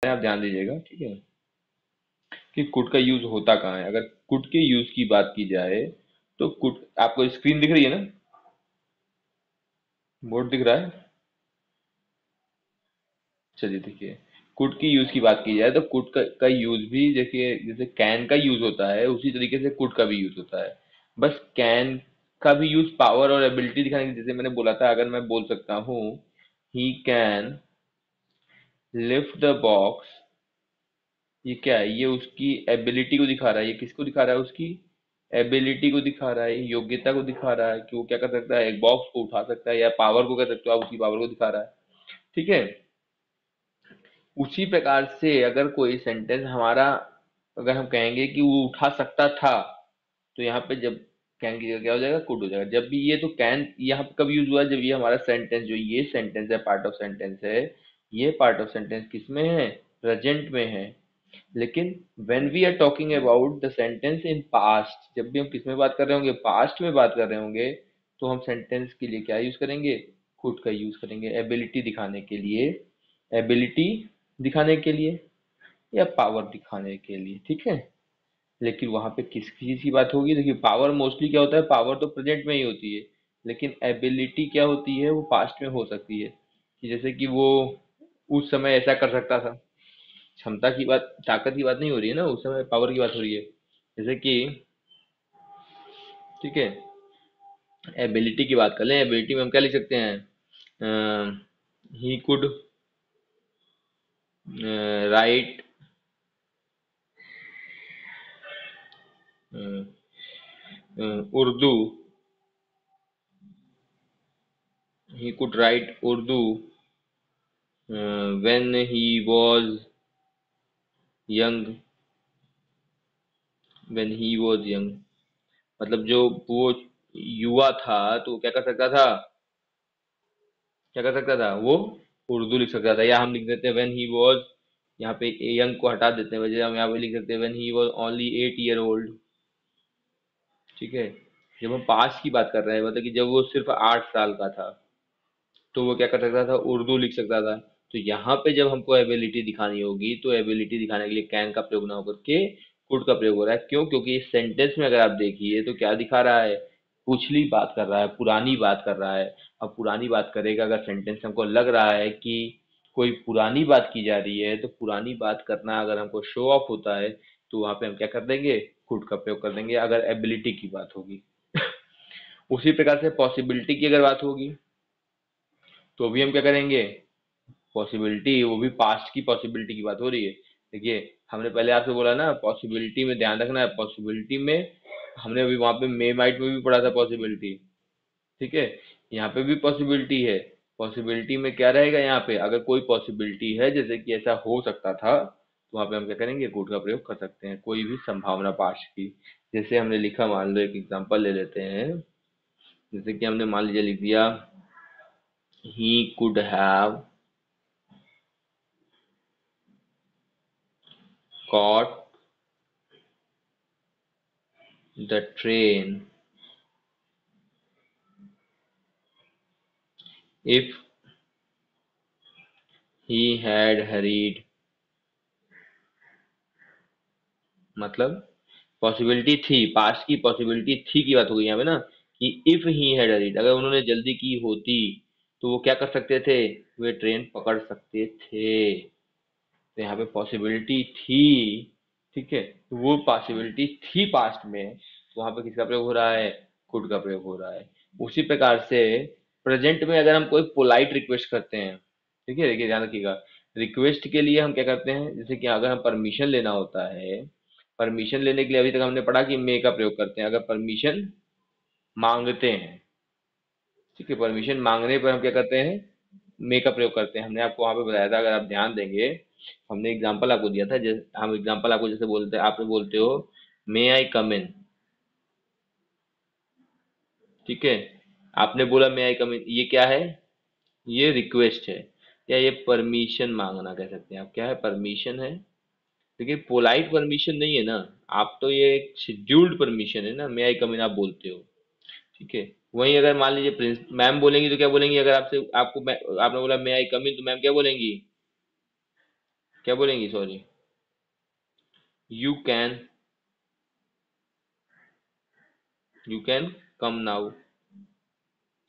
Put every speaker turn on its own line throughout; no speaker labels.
आप ध्यान दीजिएगा, ठीक है, कि कुड का यूज होता कहाँ है। अगर कुड के यूज की बात की जाए तो कुड, आपको स्क्रीन दिख रही है ना, बोर्ड दिख रहा है। चलिए देखिए, कुड की यूज की बात की जाए तो कुड का यूज भी देखिए, जैसे कैन का यूज होता है उसी तरीके से कुड का भी यूज होता है। बस कैन का भी यूज पावर और एबिलिटी दिखाने के लिए, जैसे मैंने बोला था, अगर मैं बोल सकता हूँ he can lift the box, ये क्या है, ये उसकी एबिलिटी को दिखा रहा है। ये किसको दिखा रहा है, उसकी एबिलिटी को दिखा रहा है, योग्यता को दिखा रहा है कि वो क्या कर सकता है, एक बॉक्स को उठा सकता है, या पावर को कर सकते हो आप, उसकी पावर को दिखा रहा है, ठीक है। उसी प्रकार से अगर कोई सेंटेंस हमारा, अगर हम कहेंगे कि वो उठा सकता था, तो यहाँ पे जब कैन की जगह क्या हो जाएगा, कुड हो जाएगा। जब भी ये, तो कैन यहाँ पे कब यूज हुआ, जब ये हमारा सेंटेंस, जो ये सेंटेंस है, पार्ट ऑफ सेंटेंस है, ये पार्ट ऑफ सेंटेंस किस में है, प्रेजेंट में है। लेकिन when we are talking about the sentence in past, जब भी हम किस में बात कर रहे होंगे, पास्ट में बात कर रहे होंगे, तो हम सेंटेंस के लिए क्या यूज करेंगे, कुड का यूज करेंगे, एबिलिटी दिखाने के लिए, एबिलिटी दिखाने के लिए, या पावर दिखाने के लिए, ठीक है। लेकिन वहां पे किस चीज की बात होगी, देखिए पावर मोस्टली क्या होता है, पावर तो प्रेजेंट में ही होती है, लेकिन एबिलिटी क्या होती है, वो पास्ट में हो सकती है, कि जैसे कि वो उस समय ऐसा कर सकता था। क्षमता की बात, ताकत की बात नहीं हो रही है ना, उस समय पावर की बात हो रही है। जैसे कि, ठीक है, एबिलिटी की बात कर लें, एबिलिटी में हम क्या लिख सकते हैं, he could write Urdu, he could write Urdu when he was young, when he was young, मतलब जो वो युवा था, तो वो क्या कर सकता था, क्या कर सकता था वो, उर्दू लिख सकता था। या हम लिख देते हैं when he was, यहाँ पे यंग को हटा देते हैं, वजह हम यहाँ पे लिख सकते हैं when he was only 8 year old, ठीक है। जब हम पास्ट की बात कर रहे हैं, मतलब कि जब वो सिर्फ 8 साल का था, तो वो क्या कर सकता था, उर्दू लिख सकता था। तो यहाँ पे जब हमको एबिलिटी दिखानी होगी, तो एबिलिटी दिखाने के लिए कैन का प्रयोग ना होकर के कुड का प्रयोग हो रहा है। क्यों, क्योंकि इस सेंटेंस में अगर आप देखिए तो क्या दिखा रहा है, पिछली बात कर रहा है, पुरानी बात कर रहा है। अब पुरानी बात करेगा, अगर सेंटेंस हमको लग रहा है कि कोई पुरानी बात की जा रही है, तो पुरानी बात करना अगर हमको शो ऑफ होता है, तो वहां पे हम क्या कर देंगे, कुड का प्रयोग कर देंगे, अगर एबिलिटी की बात होगी। उसी प्रकार से पॉसिबिलिटी की अगर बात होगी, तो भी हम क्या करेंगे, पॉसिबिलिटी, वो भी पास्ट की पॉसिबिलिटी की बात हो रही है। देखिए, हमने पहले आपसे बोला ना, पॉसिबिलिटी में ध्यान रखना है, पॉसिबिलिटी में हमने अभी वहां पे मे माइट में भी पढ़ा था पॉसिबिलिटी, ठीक है। यहाँ पे भी पॉसिबिलिटी है। पॉसिबिलिटी में क्या रहेगा, यहाँ पे अगर कोई पॉसिबिलिटी है, जैसे कि ऐसा हो सकता था, तो वहां पे हम क्या करेंगे, कुड का प्रयोग कर सकते हैं, कोई भी संभावना पास्ट की। जैसे हमने लिखा, मान लो एक एग्जांपल ले लेते हैं, जैसे कि हमने मान लीजिए लिख दिया, he could have caught the train if he had hurried, मतलब पॉसिबिलिटी थी, पास्ट की पॉसिबिलिटी थी की बात हो गई यहाँ पे ना, कि इफ ही हैड हरीड, अगर उन्होंने जल्दी की होती, तो वो क्या कर सकते थे, वे ट्रेन पकड़ सकते थे। तो यहाँ पे पॉसिबिलिटी थी, ठीक है, तो वो पॉसिबिलिटी थी पास्ट में, तो वहां पे किसका प्रयोग हो रहा है, कुड का प्रयोग हो रहा है। उसी प्रकार से प्रेजेंट में अगर हम कोई पोलाइट रिक्वेस्ट करते हैं, ठीक है, देखिए ध्यान रखिएगा, रिक्वेस्ट के लिए हम क्या करते हैं, जैसे कि अगर हम परमिशन लेना होता है, परमिशन लेने के लिए अभी तक हमने पढ़ा कि मे का प्रयोग करते हैं, अगर परमिशन मांगते हैं, ठीक है, परमिशन मांगने पर हम क्या करते हैं, मे का प्रयोग करते हैं। हमने आपको वहां पे बताया था, अगर आप ध्यान देंगे, हमने एग्जांपल आपको दिया था, जैसे हम एग्जांपल आपको जैसे बोलते हैं, आप बोलते हो मे आई कम इन, ठीक है, आपने बोला मे आई कम इन, ये क्या है, ये रिक्वेस्ट है, या ये परमिशन मांगना कह सकते हैं आप, क्या है, परमिशन है। लेकिन पोलाइट परमिशन नहीं है ना, आप तो ये एक शेड्यूल्ड परमिशन है ना, मे आई कम इन आप बोलते हो, ठीक है। वहीं अगर मान लीजिए प्रिंस मैम बोलेंगी, तो क्या बोलेंगी, अगर आपसे आपको आपने बोला मे आई कम इन, तो मैम क्या बोलेंगी, क्या बोलेंगी, sorry, you can, you can come now,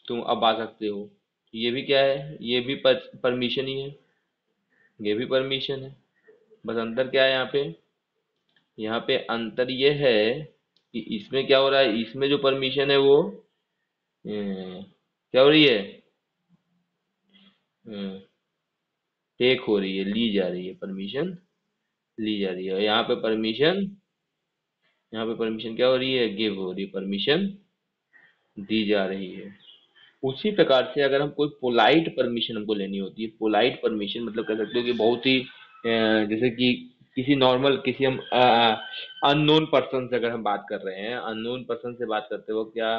तुम अब आ सकते हो। ये भी क्या है, ये भी परमिशन ही है, ये भी परमिशन है। बस अंतर क्या है यहाँ पे, यहाँ पे अंतर ये है कि इसमें क्या हो रहा है, इसमें जो परमिशन है वो क्या हो रही है, टेक हो रही है, ली जा रही है, परमिशन ली जा रही है। यहाँ पे परमिशन, यहाँ पे परमिशन क्या हो रही है, गिव हो रही है, परमिशन दी जा रही है। उसी प्रकार से अगर हम कोई पोलाइट परमिशन हमको लेनी होती है, पोलाइट परमिशन मतलब कह सकते हो कि बहुत ही जैसे कि किसी नॉर्मल, किसी हम अननोन पर्सन से अगर हम बात कर रहे हैं, अननोन पर्सन से बात करते हो, क्या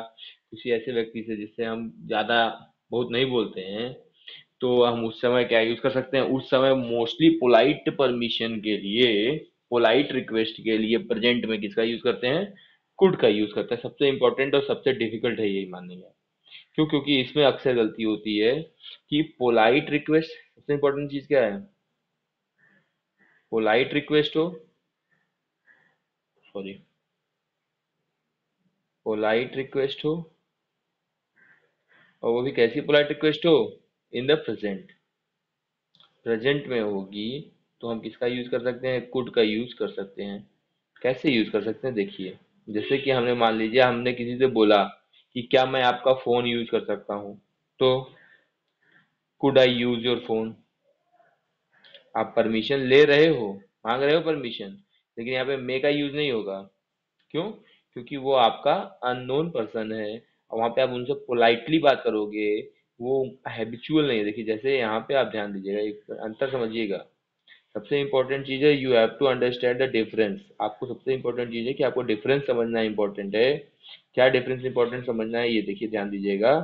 किसी ऐसे व्यक्ति से जिससे हम ज्यादा बहुत नहीं बोलते हैं, तो हम उस समय क्या यूज कर सकते हैं, उस समय मोस्टली पोलाइट परमिशन के लिए, पोलाइट रिक्वेस्ट के लिए प्रेजेंट में किसका यूज करते हैं, कुड का यूज करते हैं। सबसे इंपॉर्टेंट और सबसे डिफिकल्ट है, यही मानेंगे। क्यों, क्योंकि इसमें अक्सर गलती होती है कि पोलाइट रिक्वेस्ट, सबसे इंपॉर्टेंट चीज क्या है, पोलाइट रिक्वेस्ट हो, सॉरी, पोलाइट रिक्वेस्ट हो, और वो भी कैसी पोलाइट रिक्वेस्ट हो, इन द प्रेजेंट, प्रेजेंट में होगी, तो हम किसका यूज कर सकते हैं, कुड का यूज कर सकते हैं। कैसे यूज कर सकते हैं, देखिए, जैसे कि हमने मान लीजिए हमने किसी से बोला कि क्या मैं आपका फोन यूज कर सकता हूँ, तो could I use your phone, आप परमिशन ले रहे हो, मांग रहे हो परमिशन, लेकिन यहाँ पे मे का यूज नहीं होगा। क्यों, क्योंकि वो आपका अननोन पर्सन है, और वहां पे आप उनसे पोलाइटली बात करोगे, वो हैबिचुअल नहीं है। देखिए, जैसे यहाँ पे आप ध्यान दीजिएगा, एक अंतर समझिएगा। सबसे इंपॉर्टेंट चीज है, you have to understand the difference. आपको सबसे इंपॉर्टेंट चीज है कि आपको डिफरेंस समझना इंपॉर्टेंट है। क्या डिफरेंस इंपॉर्टेंट समझना है, ये देखिए, ध्यान दीजिएगा।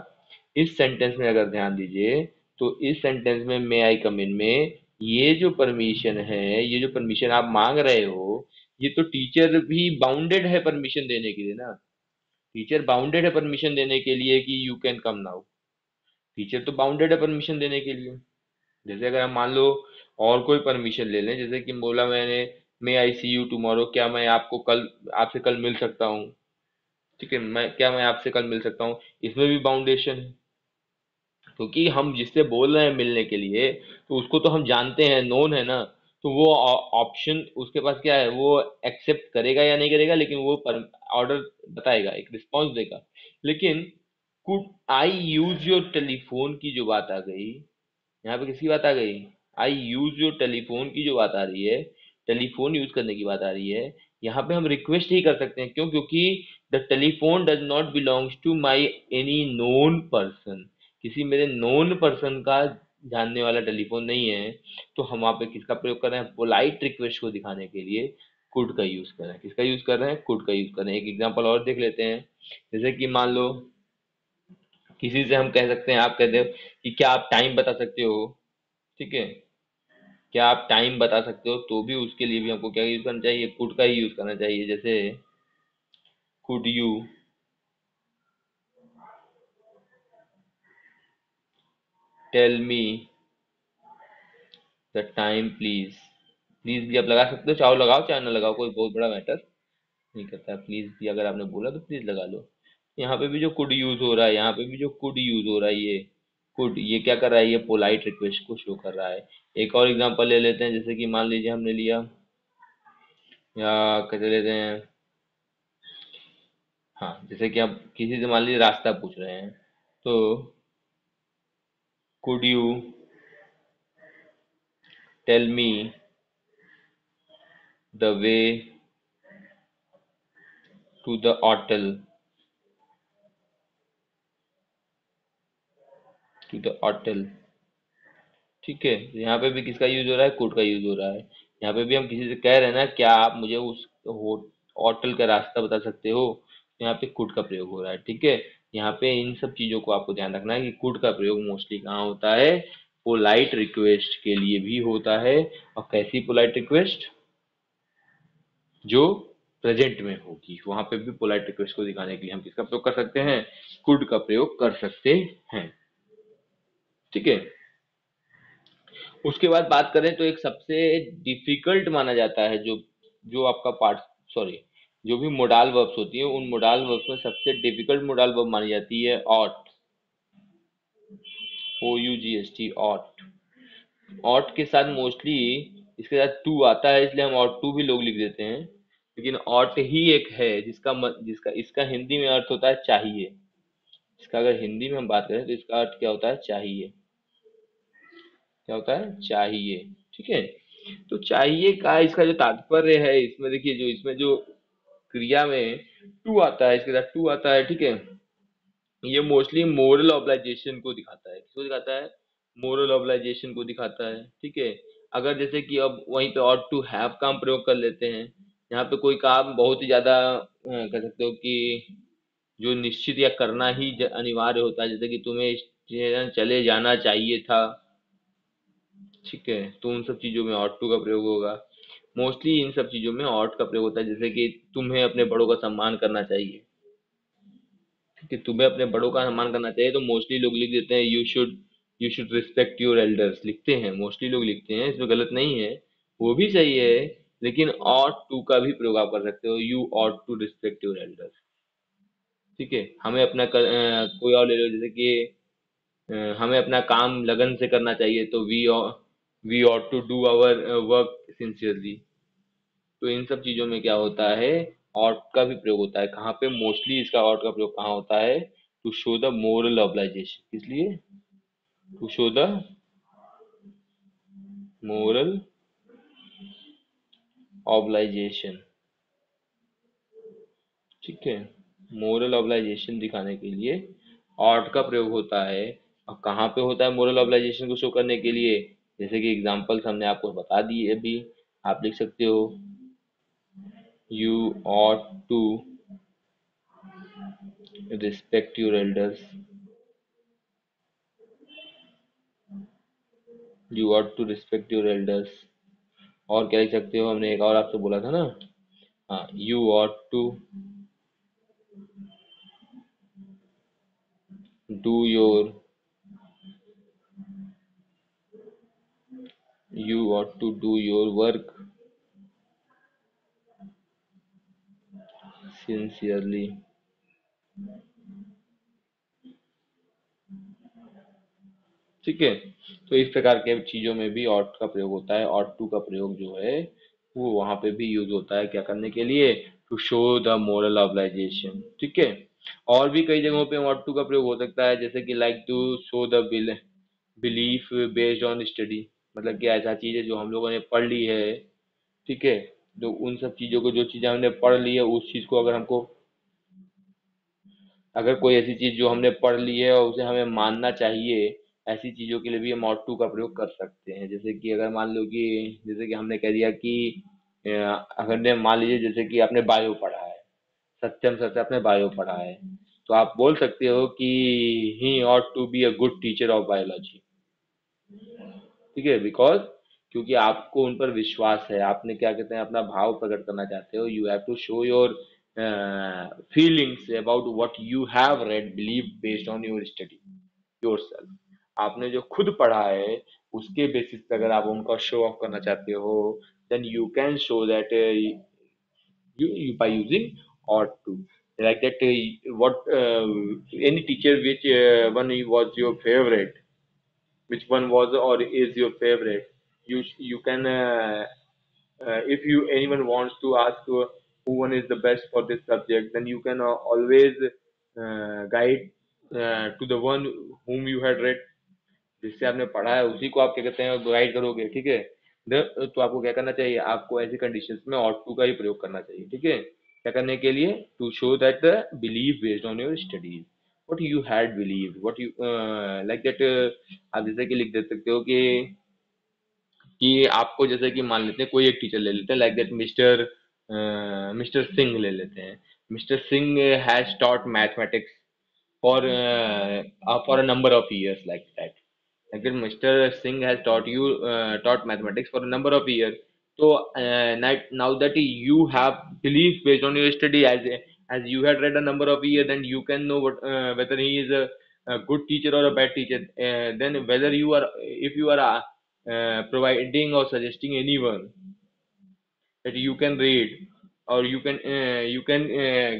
इस सेंटेंस में अगर ध्यान दीजिए, तो इस सेंटेंस में मे आई कम इन में, ये जो परमिशन है, ये जो परमिशन आप मांग रहे हो, ये तो टीचर भी बाउंडेड है परमिशन देने के लिए ना। टीचर बाउंडेड है परमिशन देने के लिए कि you can come now, teacher तो बाउंडेड है परमिशन देने के लिए। जैसे अगर हम मान लो और कोई परमिशन ले लें, जैसे कि बोला मैंने, मे आई सी यू टुमारो, क्या मैं आपको कल, आपसे कल मिल सकता हूँ, ठीक है, मैं, क्या मैं आपसे कल मिल सकता हूँ, इसमें भी बाउंडेशन है। क्योंकि हम जिससे बोल रहे हैं मिलने के लिए, तो उसको तो हम जानते हैं, नोन है ना, तो वो ऑप्शन उसके पास क्या है, वो एक्सेप्ट करेगा या नहीं करेगा, लेकिन वो ऑर्डर बताएगा, एक रिस्पॉन्स देगा। लेकिन could I use your telephone की जो बात आ गई, यहाँ पे किसकी बात आ गई, आई यूज योर टेलीफोन की जो बात आ रही है, टेलीफोन यूज करने की बात आ रही है। यहाँ पे हम रिक्वेस्ट ही कर सकते हैं, क्यों, क्योंकि the telephone does not belongs to my any known person, किसी मेरे नोन पर्सन का जानने वाला टेलीफोन नहीं है। तो हम वहाँ पे किसका प्रयोग कर रहे हैं, पोलाइट रिक्वेस्ट को दिखाने के लिए कुड का यूज कर रहे हैं। किसका यूज कर रहे हैं, कुड का यूज कर रहे हैं। एक एग्जांपल और देख लेते हैं। जैसे कि मान लो किसी से हम कह सकते हैं, आप कहते हो कि क्या आप टाइम बता सकते हो, ठीक है, क्या आप टाइम बता सकते हो, तो भी उसके लिए भी हमको क्या यूज करना चाहिए, कुड का ही यूज करना चाहिए। जैसे could you tell me the time please, please भी आप लगा सकते हो, चाहो लगाओ चाहे ना लगाओ, कोई बहुत बड़ा मैटर नहीं करता है। प्लीज भी अगर आपने बोला तो प्लीज लगा लो। यहाँ पे भी जो कुड यूज हो रहा है, यहाँ पे भी जो कुड यूज हो रहा है, ये कुड, ये क्या कर रहा है, ये पोलाइट रिक्वेस्ट को शो कर रहा है। एक और एग्जांपल ले लेते हैं, जैसे कि मान लीजिए हमने लिया, या कैसे लेते हैं, हाँ, जैसे कि आप किसी से मान लीजिए रास्ता पूछ रहे हैं, तो could you tell me the way to the hotel, to the hotel, ठीक है। तो यहाँ पे भी किसका यूज हो रहा है, कुड का यूज हो रहा है। यहाँ पे भी हम किसी से कह रहे हैं ना, क्या आप मुझे उस होटल का रास्ता बता सकते हो, तो यहाँ पे कुड का प्रयोग हो रहा है, ठीक है। यहाँ पे इन सब चीजों को आपको ध्यान रखना है कि कुड का प्रयोग मोस्टली कहाँ होता है, पोलाइट रिक्वेस्ट के लिए भी होता है। और कैसी पोलाइट रिक्वेस्ट, जो प्रेजेंट में होगी, वहां पे भी पोलाइट रिक्वेस्ट को दिखाने के लिए हम किसका प्रयोग कर सकते हैं, कुड का प्रयोग कर सकते हैं, ठीक है। उसके बाद बात करें तो एक सबसे डिफिकल्ट माना जाता है जो जो आपका पार्ट, सॉरी, जो भी मोडाल वर्ब्स होती है उन मोडाल वर्ब्स में सबसे डिफिकल्ट मोडाल वर्ब मानी जाती है ऑट, OUGHT, ऑट। ऑट के साथ मोस्टली इसके साथ टू आता है, इसलिए हम ऑट टू भी लोग लिख देते हैं, लेकिन ऑट ही एक है जिसका इसका हिंदी में अर्थ होता है चाहिए। इसका अगर हिंदी में हम बात करें तो इसका अर्थ क्या होता है, चाहिए। क्या होता है, चाहिए। ठीक है। तो चाहिए का इसका जो तात्पर्य है, इसमें देखिए जो इसमें जो क्रिया में टू आता है, इसके साथ टू आता है, ठीक है, ये मोस्टली मोरल ऑब्लाइजेशन को दिखाता है। किसको दिखाता है, मोरल ऑब्लाइजेशन को दिखाता है। ठीक है। अगर जैसे कि अब वहीं पे और टू हैव का हम प्रयोग कर लेते हैं, यहाँ पे कोई काम बहुत ही ज्यादा कह सकते हो कि जो निश्चित या करना ही अनिवार्य होता है, जैसे कि तुम्हें स्टेशन चले जाना चाहिए था। ठीक है, तो उन सब चीजों में ought to का प्रयोग होगा। मोस्टली इन सब चीजों में ought का प्रयोग होता है, जैसे कि तुम्हें अपने बड़ों का सम्मान करना चाहिए। ठीक है, तुम्हें अपने बड़ों का सम्मान करना चाहिए, तो मोस्टली लोग लिख देते हैं you should respect your elders, लिखते हैं, मोस्टली लोग लिखते हैं, इसमें गलत नहीं है, वो भी सही है। लेकिन ought to का भी प्रयोग आप कर सकते हो, you ought to respect your elders. ठीक है, हमें अपना कोई और ले लो, जैसे कि हमें अपना काम लगन से करना चाहिए, तो we ought to do our work sincerely. तो इन सब चीजों में क्या होता है, ought का भी प्रयोग होता है। कहाँ पे मोस्टली इसका ought का प्रयोग कहाँ होता है, टू शो द मोरल ऑब्लाइजेशन, इसलिए टू शो द मोरल ऑब्लाइजेशन। ठीक है, मोरल ऑब्लाइजेशन दिखाने के लिए ought का प्रयोग होता है। और कहाँ पे होता है मोरल ऑब्लाइजेशन को शो करने के लिए, जैसे कि एग्जांपल्स हमने आपको बता दिए अभी, आप लिख सकते हो you ought to respect your elders, you ought to respect your elders. और क्या लिख सकते हो, हमने एक और आपसे बोला था ना, हाँ, do your you ought to do your work sincerely. ठीक है, तो इस प्रकार के चीजों में भी ought का प्रयोग होता है। ought to का प्रयोग जो है वो वहां पे भी यूज होता है, क्या करने के लिए, टू शो द मोरल ऑब्लाइजेशन। ठीक है। और भी कई जगहों पे ought to का प्रयोग हो सकता है, जैसे कि like to show the belief based on study, मतलब कि ऐसा चीज है जो हम लोगों ने पढ़ ली है। ठीक है, तो उन सब चीजों को, जो चीजें हमने पढ़ ली है उस चीज को अगर हमको, अगर कोई ऐसी चीज जो हमने पढ़ ली है और उसे हमें मानना चाहिए, ऐसी चीजों के लिए भी हम ought to का प्रयोग कर सकते हैं। जैसे कि अगर मान लो कि, जैसे कि हमने कह दिया कि अगर ने मान लीजिए जैसे कि आपने बायो पढ़ा है, सत्यम सत्य आपने बायो पढ़ा है, तो आप बोल सकते हो कि he ought to be a good teacher of biology. ठीक है, बिकॉज क्योंकि आपको उन पर विश्वास है, आपने क्या कहते हैं अपना भाव प्रकट करना चाहते हो, you have to show your feelings about what you have read believe based on your study yourself. आपने जो खुद पढ़ा है उसके बेसिस पे अगर आप उनका शो ऑफ करना चाहते हो, then you can show that you by using ought to, like that what any teacher which one was your favorite, which one was or is your favorite, you can if you anyone wants to ask who one is the best for this subject, then you can always guide to the one whom you had read, जिससे आपने पढ़ा है उसी को आप क्या कहते हैं गाइड करोगे। ठीक है, तो आपको क्या करना चाहिए, आपको ऐसी कंडीशंस में ought to का ही प्रयोग करना चाहिए। ठीक है, क्या करने के लिए, to show that the believe based on your studies, what you had believe, what you like that. आप जैसे कि लिख दे सकते हो कि आपको जैसे कि मान लेते हैं कोई एक टीचर ले लेते हैं, लाइक दैट मिस्टर सिंह ले लेते हैं। Mister Singh has taught mathematics for a number of years, like that, like that Mr. Singh has taught mathematics for a number of years. So now that you have belief based on your study, as you had read a number of years, then you can know whether he is a good teacher or a bad teacher. Then whether you are, if you are providing or suggesting anyone that you can read or you can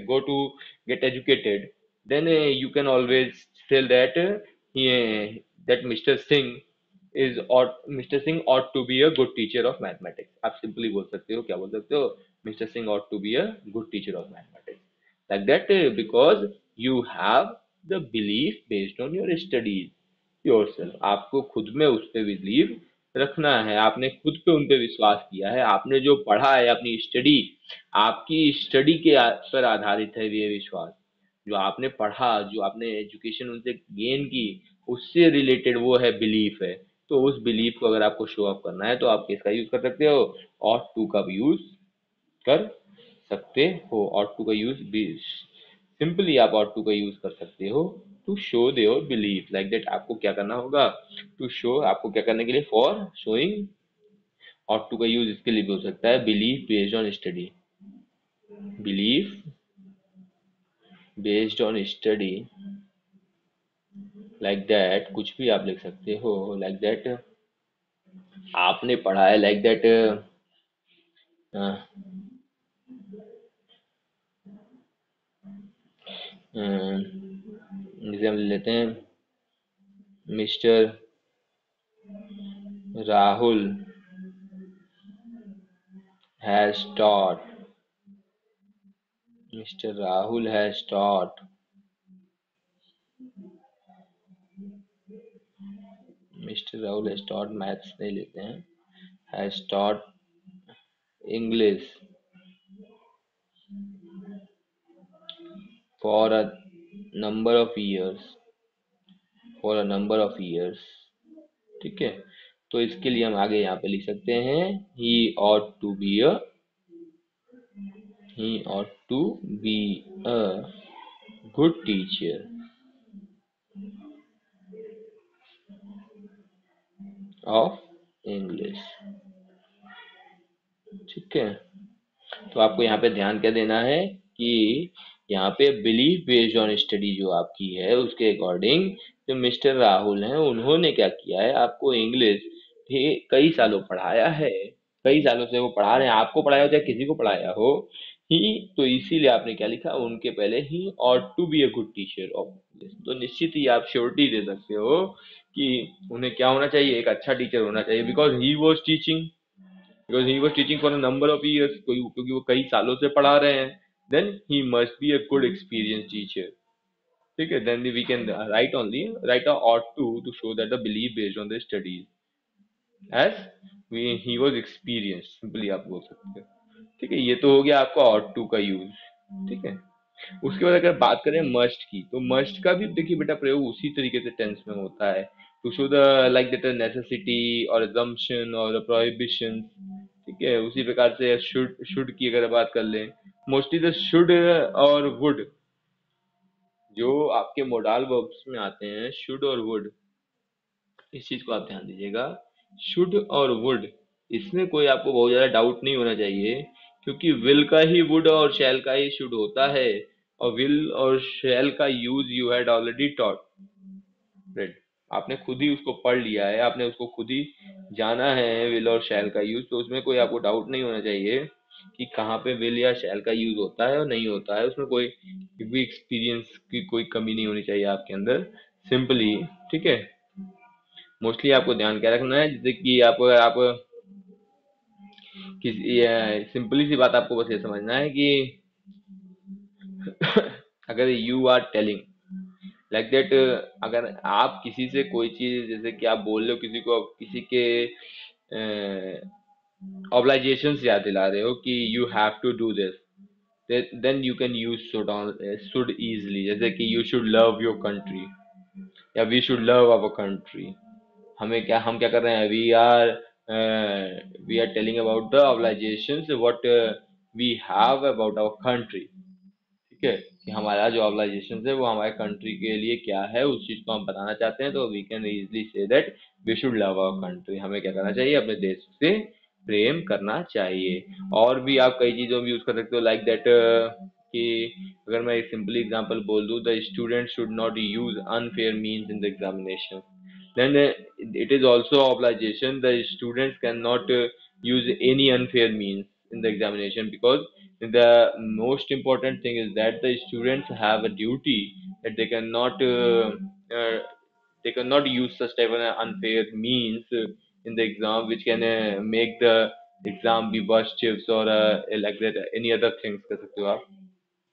go to get educated, then you can always tell that that Mr. Singh ought to be a good teacher of mathematics. आप simply बोल सकते हो, क्या बोल सकते हो? Mr. Singh ought to be a good teacher of mathematics. Like that, because you have the belief based on your studies yourself. आपको खुद में उस पे बिलीव रखना है, आपने खुद पे उन पे विश्वास किया है, आपने जो पढ़ा है अपनी स्टडी, आपकी स्टडी के पर आधारित है ये विश्वास। जो आपने पढ़ा, जो आपने एजुकेशन उनसे गेन की, उससे रिलेटेड वो है बिलीफ है। तो उस बिलीफ को अगर आपको शो अप करना है तो आप किसका यूज कर सकते हो? ऑट टू का भी यूज कर सकते हो। ऑट टू का यूज भी सिंपली आप ऑट टू का यूज कर सकते हो to show their belief. Like that आपको क्या करना होगा? टू शो, आपको क्या करने के लिए? For showing. ऑट टू का यूज इसके लिए भी हो सकता है, belief based on study. Belief based on study, like that कुछ भी आप लिख सकते हो। लाइक दैट आपने पढ़ा है, लाइक दैट जैसे हम लेते हैं mister Rahul has taught, mister Rahul has taught, mister Rahul has taught, maths नहीं लेते हैं, has taught English for a number of years, for a number of years. ठीक है, तो इसके लिए हम आगे यहाँ पे लिख सकते हैं ही ought to be a, he ought to be a good teacher of English। ठीक है, तो आपको यहाँ पे ध्यान क्या देना है कि यहाँ पे बिलीफ बेस्ड ऑन स्टडी जो आपकी है उसके अकॉर्डिंग जो मिस्टर राहुल हैं उन्होंने क्या किया है, आपको इंग्लिश कई सालों पढ़ाया है, कई सालों से वो पढ़ा रहे हैं, आपको पढ़ाया हो चाहे किसी को पढ़ाया हो ही। तो इसीलिए आपने क्या लिखा उनके पहले, he ought to be a good teacher of English. तो निश्चित ही आप श्योरिटी दे सकते हो कि उन्हें क्या होना चाहिए, एक अच्छा टीचर होना चाहिए, because he was teaching, because he was teaching for a number of years, क्योंकि वो कई सालों से पढ़ा रहे हैं, then he must be a good experienced teacher। ठीक है, then we can write a ought to show that the belief based on the studies as he was experienced, simply आप बोल सकते हो। ठीक है, ये तो हो गया आपका ought to का यूज। ठीक है, उसके बाद अगर बात करें मस्ट की, तो मस्ट का भी देखिए बेटा प्रयोग उसी तरीके से टेंस में होता है, to show the like that necessity और assumption और प्रोहिबिशन। ठीक है, उसी प्रकार से शुड की अगर बात कर लें, मोस्टली द शुड और वुड जो आपके मोडाल वर्ब्स में आते हैं, शुड और वुड, इस चीज को आप ध्यान दीजिएगा। शुड और वुड, इसमें कोई आपको बहुत ज्यादा डाउट नहीं होना चाहिए, क्योंकि विल का ही वुड और शैल का ही शुड होता है, और विल और शैल का use you had already taught red, आपने खुद ही उसको पढ़ लिया है, आपने उसको खुद ही जाना है विल और शैल का यूज। तो उसमें कोई आपको डाउट नहीं होना चाहिए कि कहाँ पे विल या शैल का यूज होता है और नहीं होता है, उसमें कोई भी एक्सपीरियंस की कोई कमी नहीं होनी चाहिए आपके अंदर, सिंपली। ठीक है, मोस्टली आपको ध्यान क्या रखना है, जैसे कि आप किसी सिंपली सी बात आपको बस ये समझना है कि अगर you are telling like that, अगर आप किसी से कोई चीज, जैसे कि आप बोल रहे हो किसी को, किसी के ऑब्लाइजेशन याद दिला रहे हो कि you have to do this, then you can use should easily, जैसे कि you should love your country या we should love our country. हम क्या कर रहे हैं, we are telling about the obligations what we have about our country. ठीक है, कि हमारा जो ऑब्लाइजेशन है वो हमारे कंट्री के लिए क्या है, उस चीज को हम बताना चाहते हैं, तो we can easily say that we should love our country, हमें क्या करना चाहिए, अपने देश से प्रेम करना चाहिए। और भी आप कई चीजों में यूज कर सकते हो, लाइक दैट कि अगर मैं एक सिंपली एग्जांपल बोल दूं, the student should not use unfair means in the examination. then it is also obligation. The students cannot use any unfair means in the examination, because the most important thing is that the students have a duty that uh, they cannot use such type of unfair means in the exam, which can make the exam be burst chips or like that any other things कर सकते हो आप.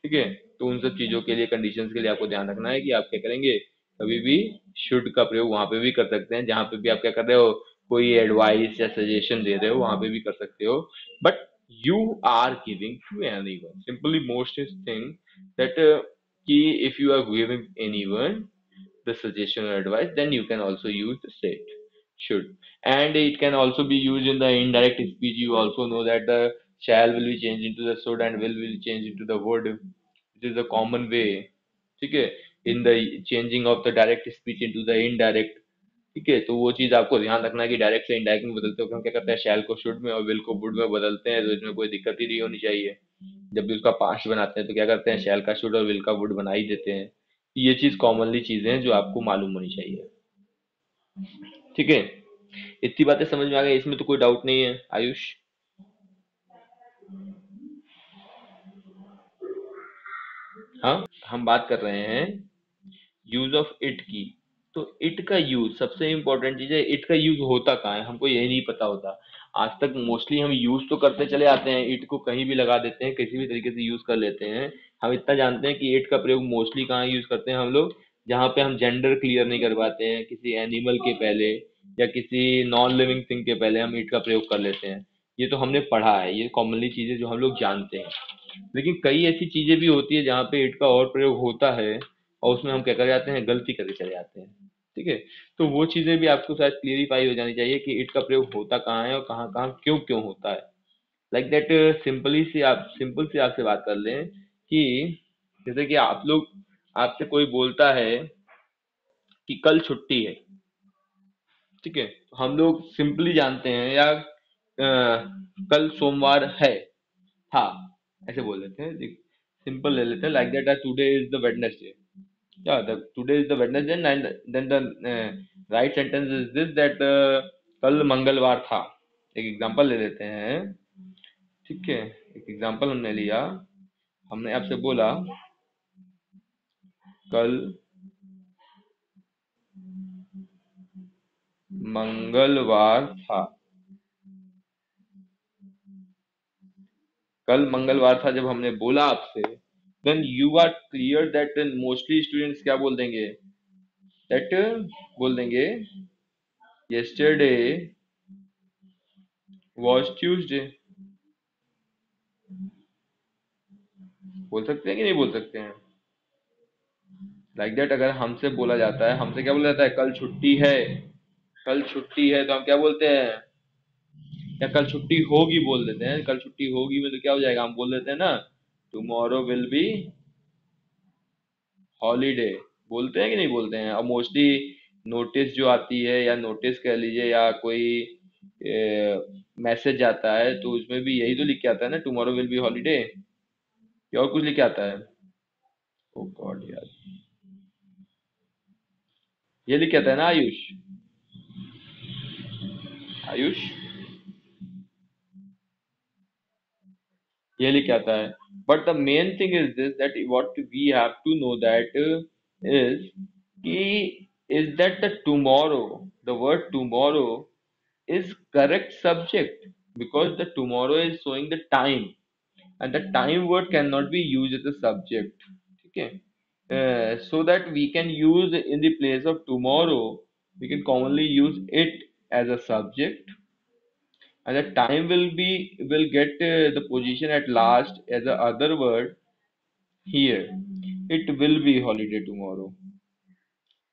ठीक है. तो उन सब चीजों के लिए, कंडीशंस के लिए आपको ध्यान रखना है कि आप क्या करेंगे. कभी भी शुड का प्रयोग वहां पे भी कर सकते हैं, जहां पे भी आप क्या कर रहे हो, कोई एडवाइस या सजेशन दे रहे हो, वहां पे भी कर सकते हो. But you are giving to anyone, simply most thing that कि if you are giving anyone the suggestion or advice, then you can also use the state should. And it can also be used in the indirect speech. You also know that the shall will be changed into the should and will change into the would. It is a common way. ठीक है. In the changing of the direct speech into the indirect. ठीक है. तो वो चीज आपको ध्यान रखना है कि डायरेक्ट से इनडायरेक्ट में बदलते हो, हम क्या करते हैं, शैल को शुड में और विल को वुड में बदलते हैं, तो इसमें कोई दिक्कत ही नहीं होनी चाहिए. जब भी उसका पास्ट बनाते हैं तो क्या करते हैं, शैल का शुड और विल का वुड बना ही देते हैं. ये चीज कॉमनली चीजें हैं जो आपको मालूम होनी चाहिए. ठीक है. इतनी बातें समझ में आ गई, इसमें तो कोई डाउट नहीं है आयुष. हाँ. हम बात कर रहे हैं यूज ऑफ इट की. तो इट का यूज सबसे इंपॉर्टेंट चीज है. इट का यूज होता कहाँ है, हमको यही नहीं पता होता. आज तक मोस्टली हम यूज तो करते चले आते हैं, इट को कहीं भी लगा देते हैं, किसी भी तरीके से यूज कर लेते हैं. हम इतना जानते हैं कि इट का प्रयोग मोस्टली कहाँ यूज करते हैं हम लोग, जहाँ पे हम जेंडर क्लियर नहीं कर पाते हैं, किसी एनिमल के पहले या किसी नॉन लिविंग थिंग के पहले हम इट का प्रयोग कर लेते हैं. ये तो हमने पढ़ा है, ये कॉमनली चीजें जो हम लोग जानते हैं. लेकिन कई ऐसी चीजें भी होती है जहाँ पे इट का और प्रयोग होता है, और उसमें हम क्या कर जाते हैं, गलती करके चले जाते हैं. ठीक है. तो वो चीजें भी आपको शायद क्लियरिफाई हो जानी चाहिए कि इट का प्रयोग होता कहाँ है और कहाँ कहाँ क्यों क्यों होता है. लाइक दैट सिंपल सी आपसे बात कर लें कि जैसे कि आप लोग, आपसे कोई बोलता है कि कल छुट्टी है. ठीक है. तो हम लोग सिंपली जानते हैं, या कल सोमवार है, था, ऐसे बोल देते हैं. सिंपल ले लेते हैं like that, today is the Wednesday. Yeah, today is the Wednesday, and then the right sentence is this that कल मंगलवार था. एक एग्जांपल ले लेते हैं. ठीक है. एक एग्जांपल हमने लिया. हमने आपसे बोला कल मंगलवार था. कल मंगलवार था जब हमने बोला आपसे, then you are clear that mostly students क्या बोल देंगे, that बोल देंगे yesterday was Tuesday. बोल सकते हैं कि नहीं बोल सकते हैं. लाइक दैट अगर हमसे बोला जाता है, हमसे क्या बोला जाता है, कल छुट्टी है. कल छुट्टी है तो हम क्या बोलते हैं, या कल छुट्टी होगी बोल देते हैं. कल छुट्टी होगी में तो क्या हो जाएगा, हम बोल देते हैं ना, टुमारो विल बी हॉलीडे. बोलते हैं कि नहीं बोलते हैं. अब मोस्टली नोटिस जो आती है, या नोटिस कह लीजिए, या कोई मैसेज आता है, तो उसमें भी यही तो लिख के आता है ना, टुमारो विल बी हॉलीडे, या और कुछ लिख के आता है. ओ गॉड यार, ये लिख के आता है ना आयुष. आयुष, ये लिख के आता है. But the main thing is this that what we have to know that is कि is that the tomorrow, the word tomorrow is correct subject, because the tomorrow is showing the time, and the time word cannot be used as a subject. Okay. So that we can use in the place of tomorrow, we can commonly use it as a subject, and the time will get the position at last as a other word. Here it will be holiday tomorrow.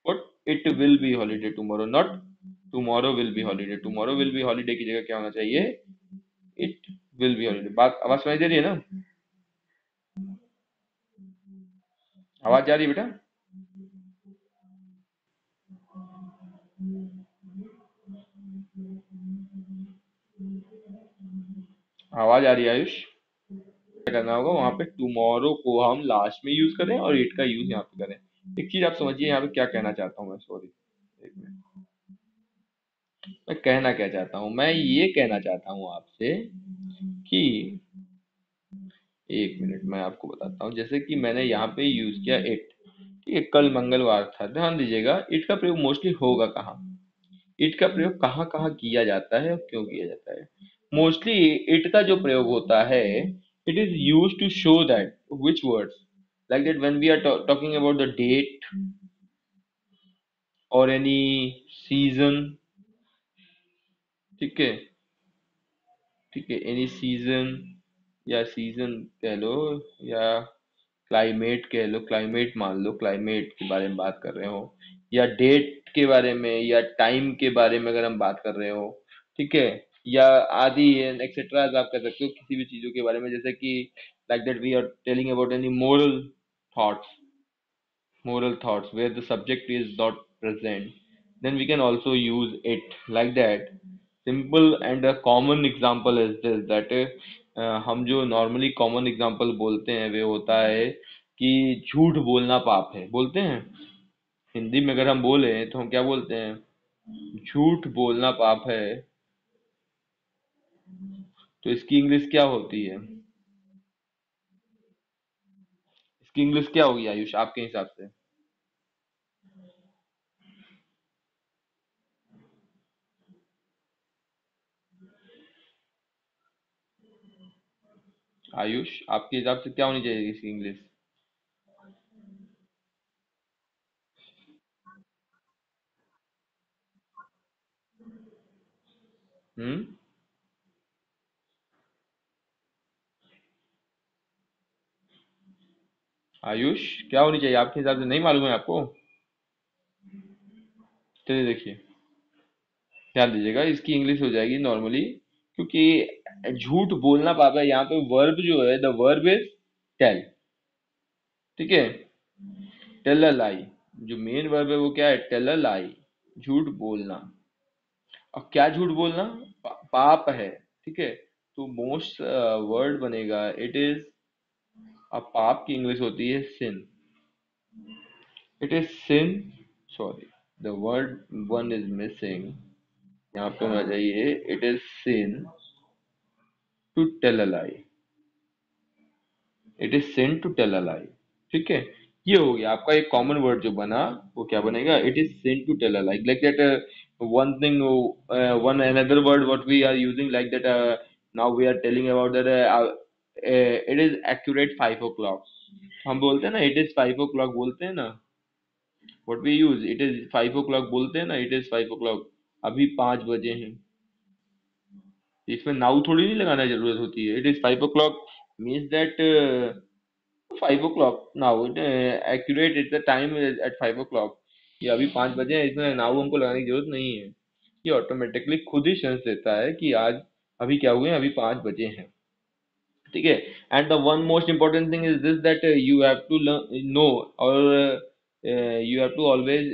What, it will be holiday tomorrow, not tomorrow will be holiday. Tomorrow will be holiday की जगह क्या होना चाहिए, it will be holiday. बात आवाज सुनाई दे रही है ना, आवाज जा रही है बेटा, आवाज आ रही है आयुष. क्या करना होगा, वहां पे टुमारो को हम लास्ट में यूज करें और इट का यूज यहाँ पे करें. एक चीज आप समझिए यहाँ पे क्या कहना चाहता हूँ मैं, सॉरी, एक मिनट. मैं कहना क्या चाहता हूँ, मैं ये कहना चाहता हूँ आपसे कि एक मिनट मैं आपको बताता हूँ। जैसे कि मैंने यहाँ पे यूज किया इट, ठीक है, कल मंगलवार था, ध्यान दीजिएगा इट का प्रयोग मोस्टली होगा कहाँ, इट का प्रयोग कहाँ कहाँ किया जाता है और क्यों किया जाता है। मोस्टली इट का जो प्रयोग होता है, it is use to show that which words, like that when we are talking about the date और एनी सीजन, ठीक है, ठीक है, एनी सीजन या सीजन कह लो, या क्लाइमेट कह लो, क्लाइमेट मान लो, क्लाइमेट के बारे में बात कर रहे हो, या डेट के बारे में या टाइम के बारे में अगर हम बात कर रहे हो, ठीक है, या आदि एक्सेट्रा आप कर सकते हो किसी भी चीजों के बारे में, जैसे कि like that we are telling about any thoughts moral thoughts where the subject is not present, then we can also use it like that. Simple and a common example is this that हम जो normally common example बोलते हैं वे होता है कि झूठ बोलना पाप है, बोलते हैं हिंदी में। अगर हम बोले तो हम क्या बोलते हैं, झूठ बोलना पाप है। तो इसकी इंग्लिश क्या होती है, इसकी इंग्लिश क्या होगी आयुष आपके हिसाब से? आयुष आपके हिसाब से क्या होनी चाहिए इसकी इंग्लिश? हम्म, आयुष क्या होनी चाहिए आपके हिसाब से, नहीं मालूम है आपको? चलिए देखिए, ध्यान दीजिएगा, इसकी इंग्लिश हो जाएगी नॉर्मली, क्योंकि झूठ बोलना पाप है, यहाँ पे वर्ब जो है द वर्ब इज टेल, ठीक है, टेल अ लाई, जो मेन वर्ब है वो क्या है, टेल अ लाई, झूठ बोलना। अब क्या झूठ बोलना, पाप है, ठीक है। तो मोस्ट वर्ड बनेगा इट इज, अब पाप की इंग्लिश होती है sin, it is sin, sorry the word one is missing, यहाँ पे होना चाहिए it is sin to tell a lie, it is sin to tell a lie, ठीक है। ये हो गया आपका एक कॉमन वर्ड जो बना, वो क्या बनेगा, it is sin to tell a lie, like that one thing, one another word what we are using like that, now we are telling about that it is accurate 5 o'clock, हम बोलते हैं ना it is 5 o'clock बोलते हैं ना, what we use it is 5 o'clock बोलते हैं ना, इट इज 5 o'clock, अभी 5 बजे हैं। इसमें नाउ थोड़ी नहीं लगाना जरूरत होती है, it is 5 o'clock means that 5 o'clock now, it accurate it the time at 5 o'clock, ये अभी 5 बजे हैं, इसमें नाउ हमको लगाने की जरूरत नहीं है, ये ऑटोमेटिकली खुद ही सेंस देता है कि आज अभी क्या हुए, अभी 5 बजे हैं, ठीक है। And the one most important thing is this that you have to know, और you have to always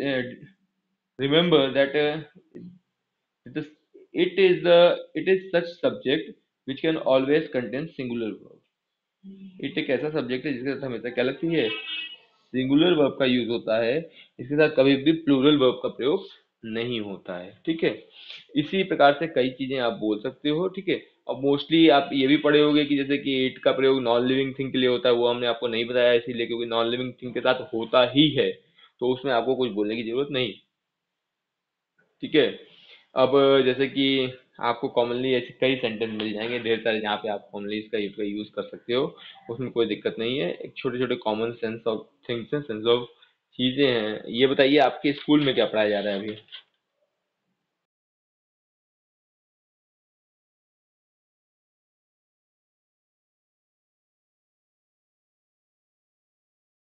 remember that it is, it is such subject which can always contain singular verb, it एक ऐसा subject है जिसके साथ हमेशा क्या लगती है, सिंगुलर वर्ब का यूज होता है, इसके साथ कभी भी प्लूरल वर्ब का प्रयोग नहीं होता है, ठीक है। इसी प्रकार से कई चीजें आप बोल सकते हो, ठीक है। और मोस्टली आप ये भी पढ़े होंगे कि जैसे कि इट का प्रयोग नॉन लिविंग थिंग के लिए होता है, वो हमने आपको नहीं बताया इसीलिए क्योंकि नॉन लिविंग थिंग के साथ होता ही है, तो उसमें आपको कुछ बोलने की जरूरत नहीं, ठीक है। अब जैसे कि आपको कॉमनली ऐसे कई सेंटेंस मिल जाएंगे ढेर सारे जहाँ पे आप कॉमनली इसका यूज कर सकते हो, उसमें कोई दिक्कत नहीं है, एक छोटे छोटे कॉमन सेंस ऑफ थिंग्स हैं, सेंस ऑफ चीजें हैं। ये बताइए आपके स्कूल में क्या पढ़ाया जा रहा है अभी?